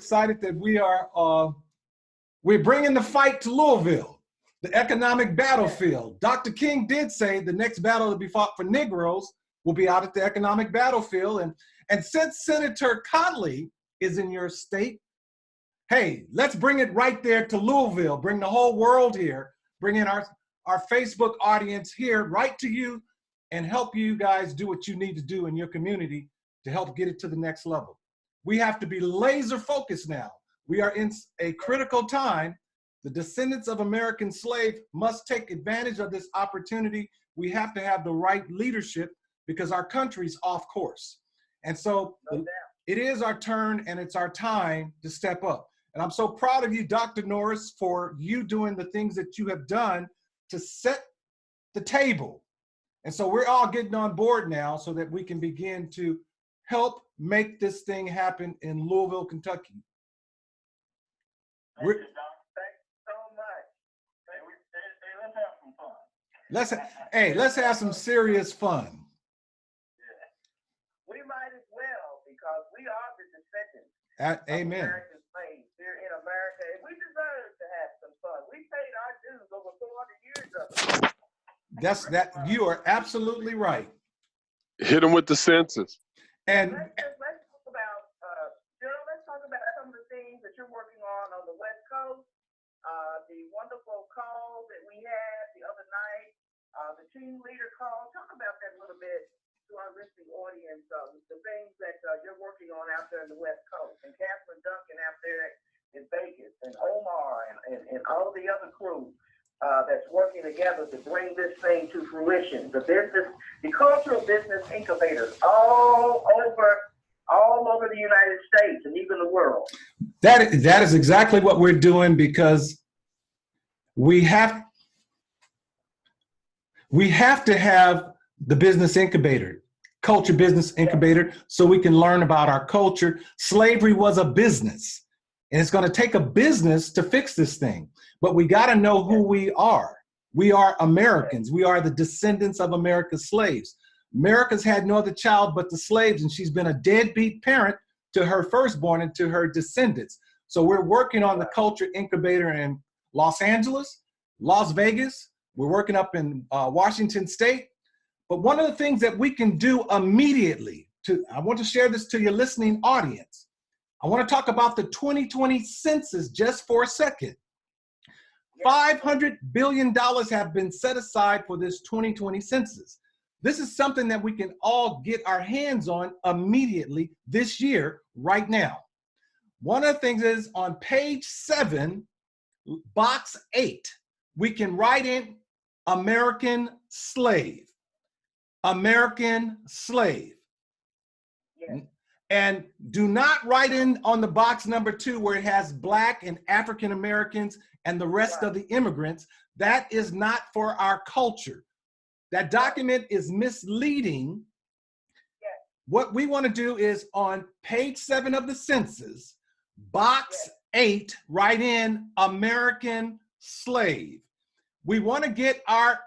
excited that we're bringing the fight to Louisville, the economic battlefield. Dr. King did say the next battle to be fought for Negroes will be out at the economic battlefield. And since Senator Kathleen is in your state, hey, let's bring it right there to Louisville, bring the whole world here, bring in our Facebook audience here right to you and help you guys do what you need to do in your community to help get it to the next level. We have to be laser focused now. We are in a critical time. The descendants of American slaves must take advantage of this opportunity. We have to have the right leadership because our country's off course. And so it is our turn and it's our time to step up. And I'm so proud of you, Dr. Norris, for you doing the things that you have done to set the table. And so we're all getting on board now so that we can begin to help make this thing happen in Louisville, Kentucky. Thank you, John. Thanks so much. Let's have some fun. Let's have some serious fun. Yeah. We might as well because we are the descendants Amen. of American slaves here in America, and we deserve to have some fun. We paid our dues over 400 years of it. You are absolutely right. Hit them with the census. And let's talk about, Gerald, let's talk about some of the things that you're working on the West Coast. The wonderful call that we had the other night, the team leader call. Talk about that a little bit to our listening audience, the things that you're working on out there in the West Coast, and Catherine Duncan out there in Vegas, and Omar, and all the other crew that's working together to bring this thing to fruition. The cultural business incubators all over the United States and even the world. that is exactly what we're doing because we have to have the business incubator, culture business incubator, so we can learn about our culture. Slavery was a business, and it's going to take a business to fix this thing. But we got to know who we are. We are Americans. We are the descendants of America's slaves. America's had no other child but the slaves, and she's been a deadbeat parent to her firstborn and to her descendants. So we're working on the culture incubator in Los Angeles, Las Vegas. We're working up in Washington State. But one of the things that we can do immediately, I want to share this to your listening audience. I want to talk about the 2020 census just for a second. $500 billion have been set aside for this 2020 census. This is something that we can all get our hands on immediately this year, right now. One of the things is on page 7, box 8, we can write in American slave. American slave. Yes. And do not write in on the box number 2 where it has Black and African Americans and the rest of the immigrants. That is not for our culture. That document is misleading. Yes. What we want to do is on page 7 of the census, box 8, write in American slave. We want to get our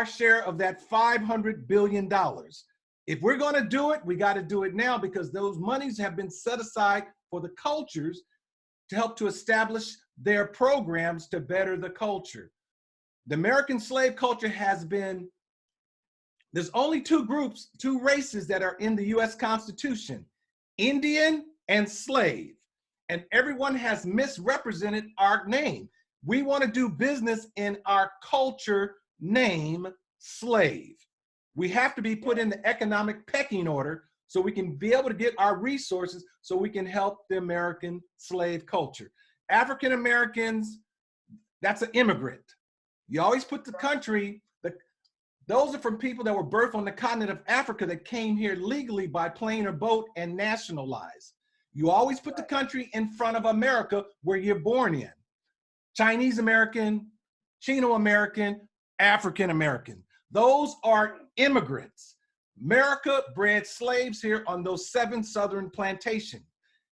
share of that $500 billion. If we're going to do it, we got to do it now because those monies have been set aside for the cultures to help to establish their programs to better the culture. The American slave culture there's only 2 races that are in the US Constitution, Indian and slave. And everyone has misrepresented our name. We want to do business in our culture name, slave. We have to be put in the economic pecking order so we can be able to get our resources so we can help the American slave culture. African Americans, that's an immigrant. You always put the country, those are from people that were birthed on the continent of Africa that came here legally by plane or boat and nationalized. You always put the country in front of America where you're born in. Chinese American, Chino American, African American. Those are immigrants. America bred slaves here on those 7 southern plantations.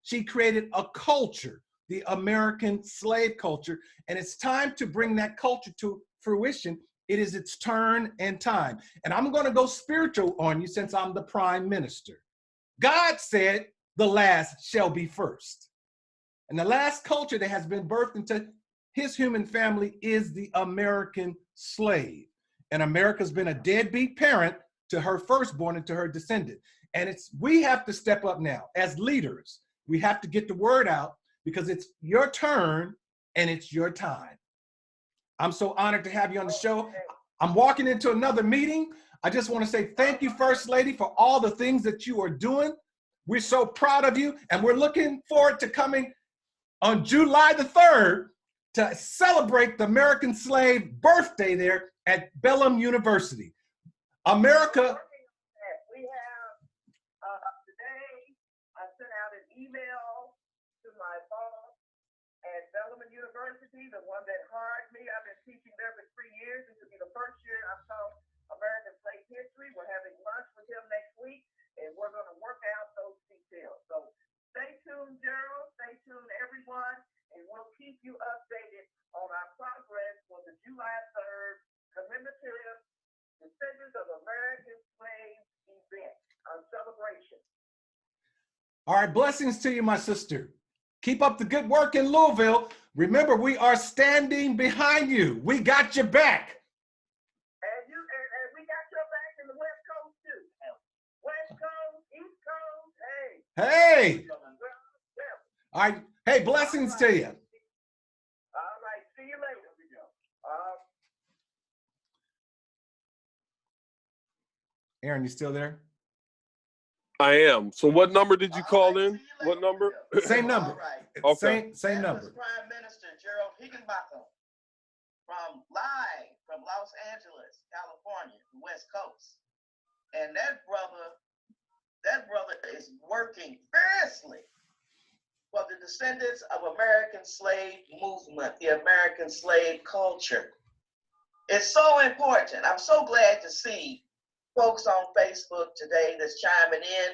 She created a culture, the American slave culture, and it's time to bring that culture to fruition. It is its turn and time. And I'm going to go spiritual on you since I'm the prime minister. God said the last shall be first. And the last culture that has been birthed into his human family is the American slave. And America's been a deadbeat parent to her firstborn and to her descendant. And we have to step up now as leaders. We have to get the word out because it's your turn and it's your time. I'm so honored to have you on the show. I'm walking into another meeting. I just want to say thank you, First Lady, for all the things that you are doing. We're so proud of you, and we're looking forward to coming on July the 3rd to celebrate the American slave birthday there at WLOU University. America. We have, today, I sent out an email to my boss at WLOU University, the one that hired me. I've been teaching there for 3 years. This will be the first year I've taught American slave history. We're having lunch with him next week, and we're going to work out those details. So stay tuned, Gerald. Stay tuned, everyone, and we'll keep you updated on our progress for the July 3rd commemorative Descendants of American Slaves event, celebration. All right, blessings to you, my sister. Keep up the good work in Louisville. Remember, we are standing behind you. We got your back. And we got your back in the West Coast too. West Coast, East Coast, hey. Hey. All right. Hey, blessings to you. All right. See you later. Aaron, you still there? I am. So what number did you call in? What number? Same number. Right. Okay. Same That number. was Prime Minister Gerald Higginbotham live from Los Angeles, California, the West Coast. And that brother is working fiercely for the descendants of American slave movement, the American slave culture. It's so important. I'm so glad to see folks on Facebook today that's chiming in